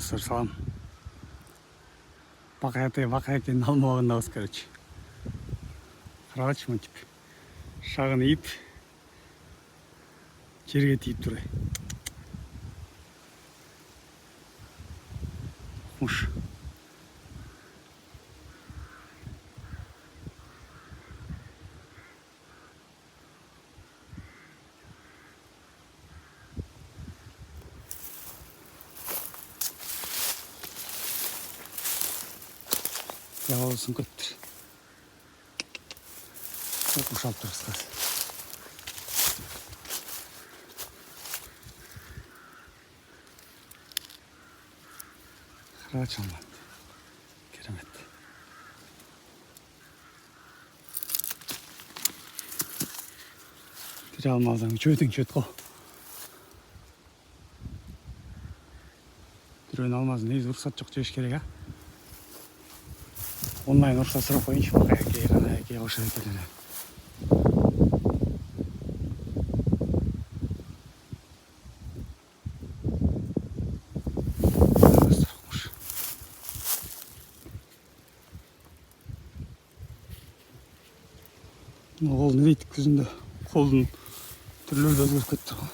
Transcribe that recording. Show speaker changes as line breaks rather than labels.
достар, салам. Бака экенин алмабагындабыз, короче. Карачы мынтип. Шагын ийип, жерге тийип турай. Муш. Ялалысын көттір. Оқуш алып тұрыз қазір. Қарач алманды. Керемет. Тірі алмазың чөтің чөт қо. Түрен алмазын ез ұрсат жоқ жеш керек, а? Онлайн ұрса сұрап қойыншы, бақа әкей, ғана әкей қоша әкелері. Ол не дейді күзінде қолдың түрлері де өзгеріп кетті ғой.